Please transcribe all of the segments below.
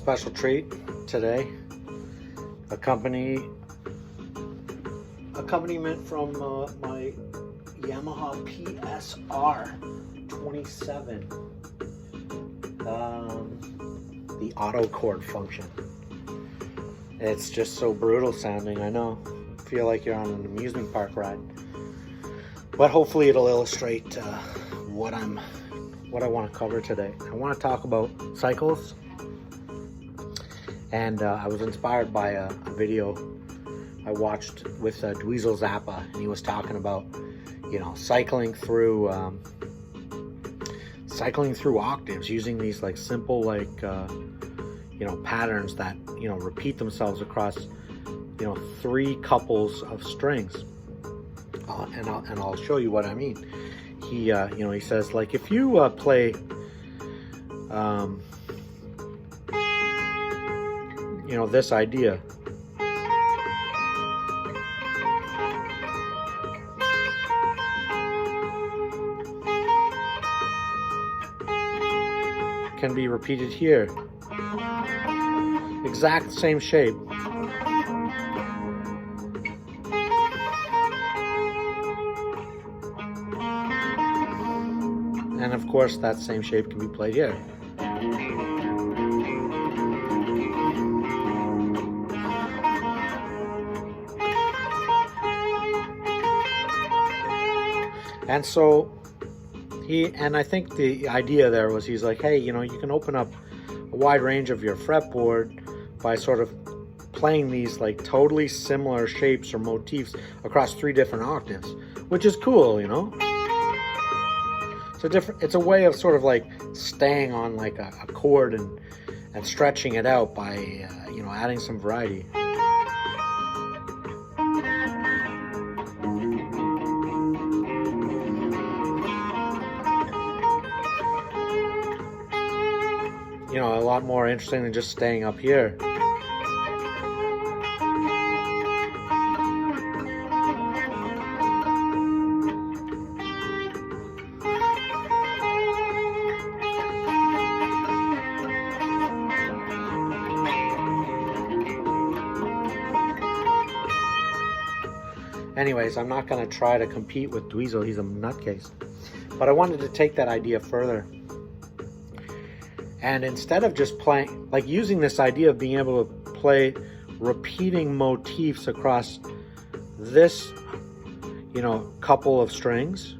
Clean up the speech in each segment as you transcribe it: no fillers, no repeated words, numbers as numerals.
special treat today. Accompaniment from my Yamaha PSR 27. The auto chord function. It's just so brutal sounding, I know. Feel like you're on an amusement park ride. But hopefully it'll illustrate what I want to cover today. I want to talk about cycles. And I was inspired by a video I watched with Dweezil Zappa, and he was talking about, cycling through octaves using these like simple patterns that repeat themselves across 3 couples of strings. And I'll show you what I mean. He he says, like, if you play this idea, can be repeated here. Exact same shape. And of course that same shape can be played here. And so I think the idea there was, he's like, hey, you can open up a wide range of your fretboard by sort of playing these like totally similar shapes or motifs across 3 different octaves, which is cool, It's a way of sort of like staying on like a chord and stretching it out by adding some variety. A lot more interesting than just staying up here. Anyways, I'm not going to try to compete with Dweezil. He's a nutcase. But I wanted to take that idea further. And instead of just playing, like using this idea of being able to play repeating motifs across this, couple of strings,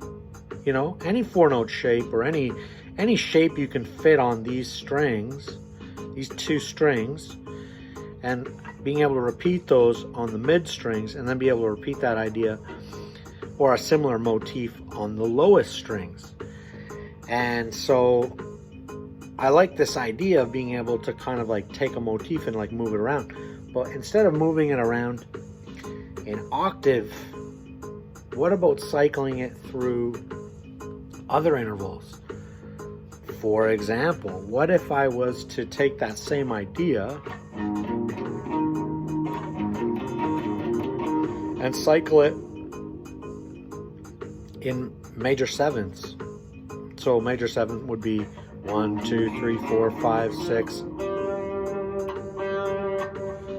any 4-note shape or any shape you can fit on these strings, these 2 strings, and being able to repeat those on the mid strings, and then be able to repeat that idea or a similar motif on the lowest strings. And so I like this idea of being able to kind of like take a motif and like move it around. But instead of moving it around in octave, what about cycling it through other intervals? For example, what if I was to take that same idea and cycle it in major 7s? So major 7 would be 1, 2, 3, 4, 5, 6.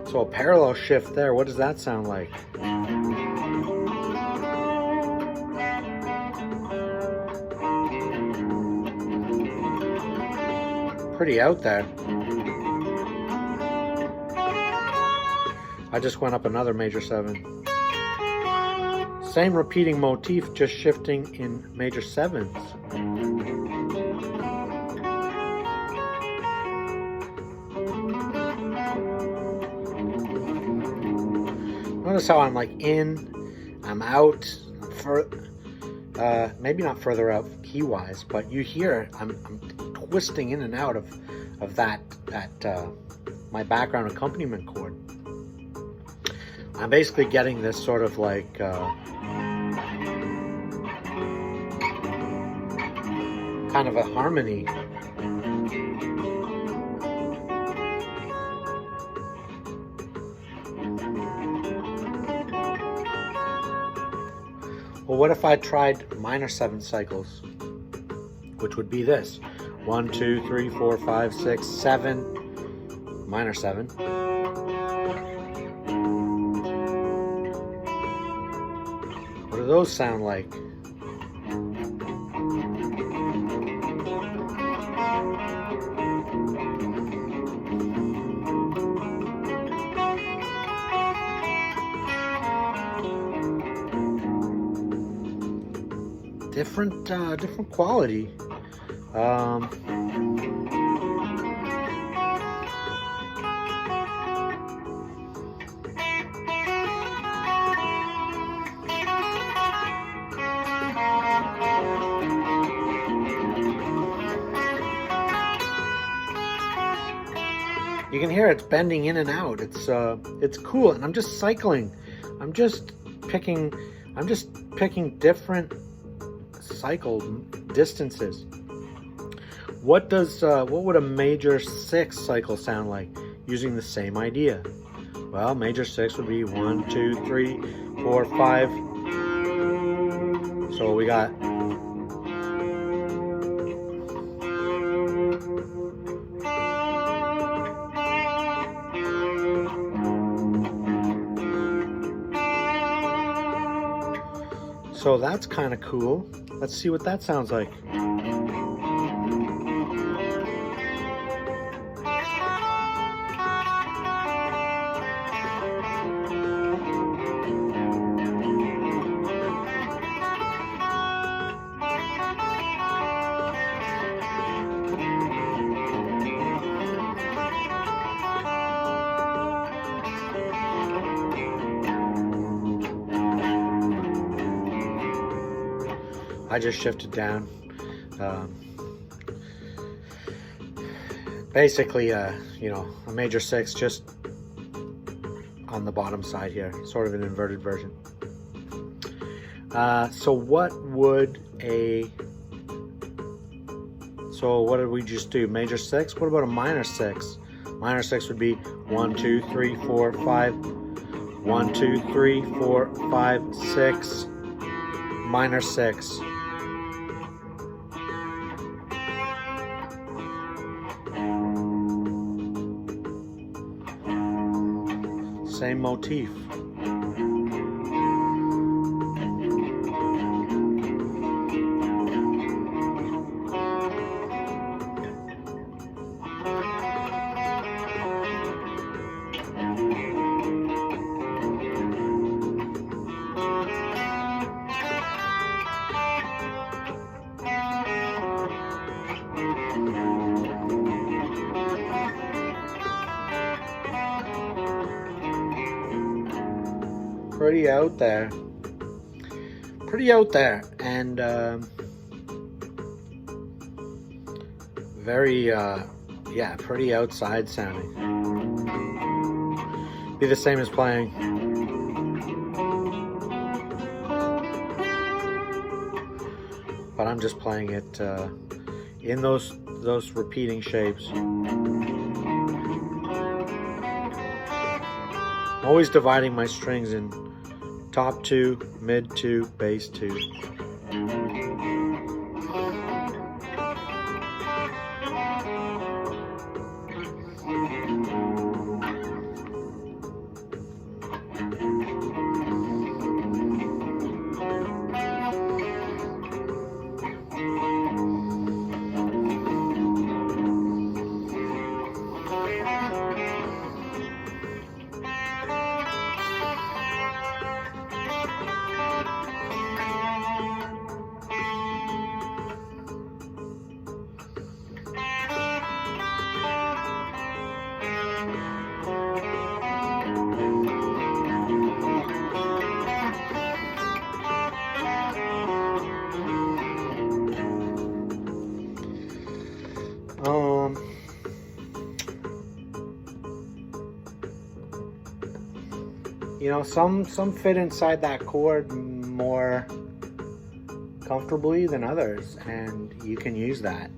So a parallel shift there. What does that sound like? Pretty out there. I just went up another major 7. Same repeating motif, just shifting in major 7s. Notice how I'm like in, I'm out, maybe not further out key-wise, but you hear I'm twisting in and out of that my background accompaniment chord. I'm basically getting this sort of like kind of a harmony. Well, what if I tried minor 7 cycles, which would be this: 1, 2, 3, 4, 5, 6, 7 minor 7. What do those sound like? Different quality. You can hear it's bending in and out. It's cool, and I'm just cycling. I'm just picking different cycle distances. What would a major 6 cycle sound like using the same idea? Well, major 6 would be 1, 2, 3, 4, 5. So we got so that's kind of cool. Let's see what that sounds like. I just shifted down. Basically, you know, a major 6 just on the bottom side here, sort of an inverted version. So what did we just do? Major 6? What about a minor 6? Minor 6 would be 1, 2, 3, 4, 5. 1, 2, 3, 4, 5, 6. Minor 6. Same motif. Pretty out there. Pretty out there, and very yeah, pretty outside sounding. Be the same as playing. But I'm just playing it in those repeating shapes. I'm always dividing my strings in top 2, mid 2, bass 2. You know, some fit inside that chord more comfortably than others, and you can use that.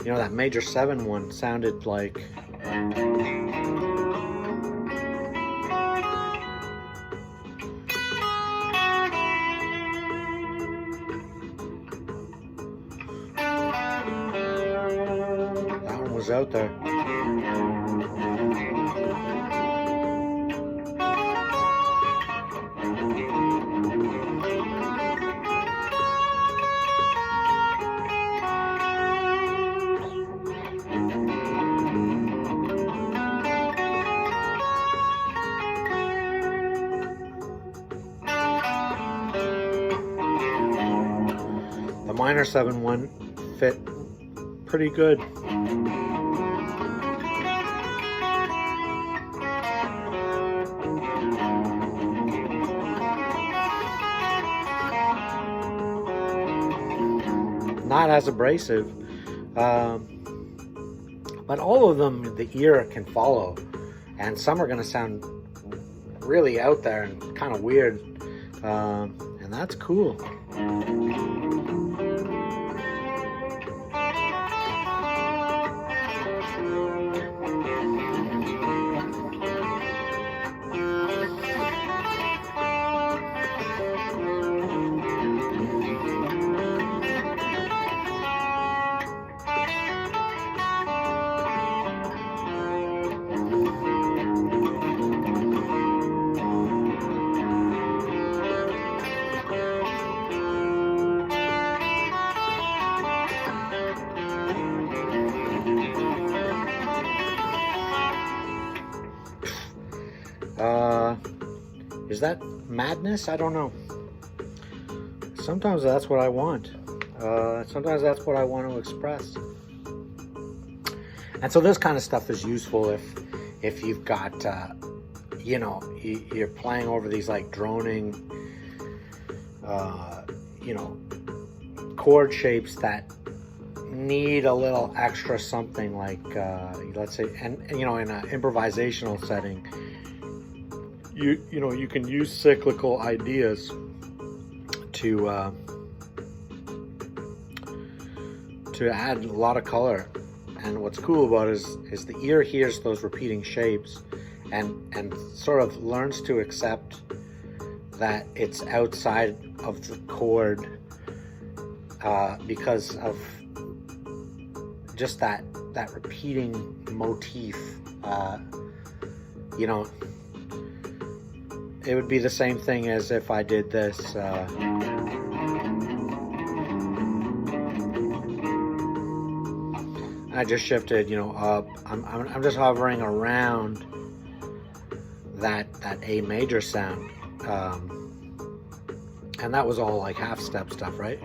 You know, that major 7 one sounded like was out there. The minor 7 one fit pretty good. Not as abrasive, but all of them the ear can follow, and some are going to sound really out there and kind of weird, and that's cool. Is that madness? I don't know. Sometimes that's what I want. Sometimes that's what I want to express. And so this kind of stuff is useful if you've got, you know, you're playing over these like droning, you know, chord shapes that need a little extra something, like, let's say, and you know, in an improvisational setting, you know, you can use cyclical ideas to add a lot of color. And what's cool about it is the ear hears those repeating shapes and sort of learns to accept that it's outside of the chord, because of just that repeating motif. You know, it would be the same thing as if I did this. I just shifted, you know, up. I'm just hovering around that A major sound, and that was all like half step stuff, right?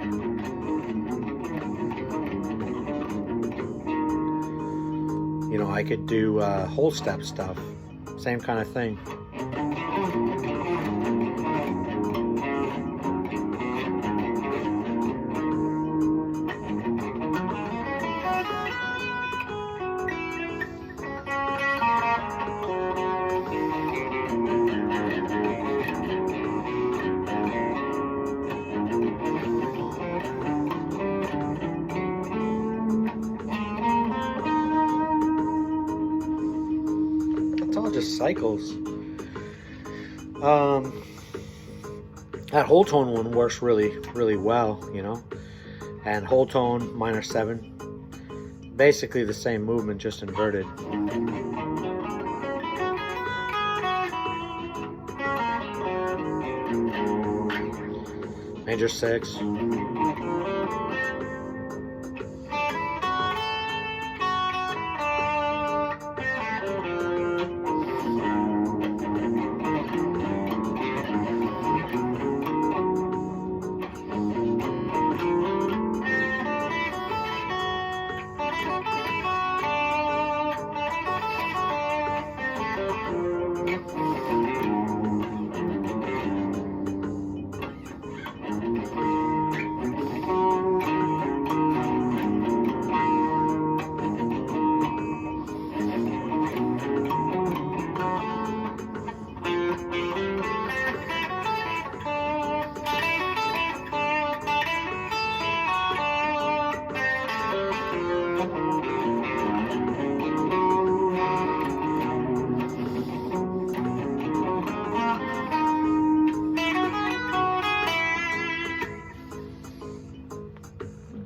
You know, I could do whole step stuff, same kind of thing. Just cycles. That whole tone one works really well, you know, and whole tone minor 7, basically the same movement, just inverted. Major 6.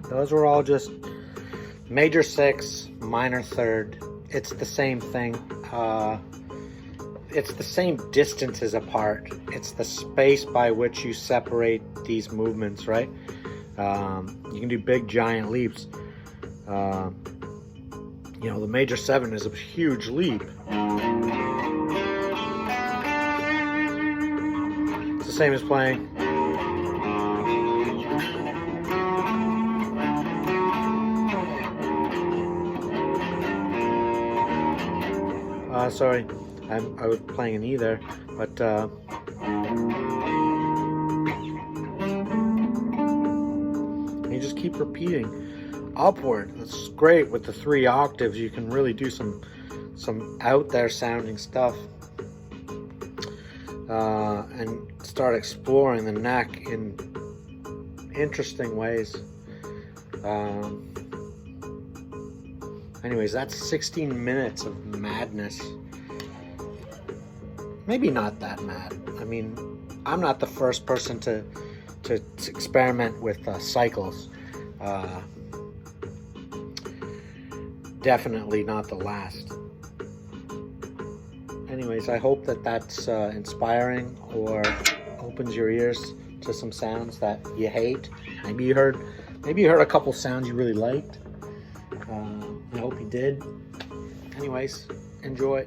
Those were all just Major 6, minor 3rd. It's the same thing. It's the same distances apart. It's the space by which you separate these movements, right? You can do big giant leaps. You know, the major 7 is a huge leap. It's the same as playing. Sorry, I was playing an E there, but you just keep repeating upward. That's great with the 3 octaves. You can really do some out there sounding stuff, and start exploring the neck in interesting ways. Anyways, that's 16 minutes of madness. Maybe not that mad. I mean, I'm not the first person to experiment with cycles. Definitely not the last. Anyways, I hope that that's inspiring or opens your ears to some sounds that you hate. Maybe you heard a couple sounds you really liked. I hope you did. Anyways, enjoy.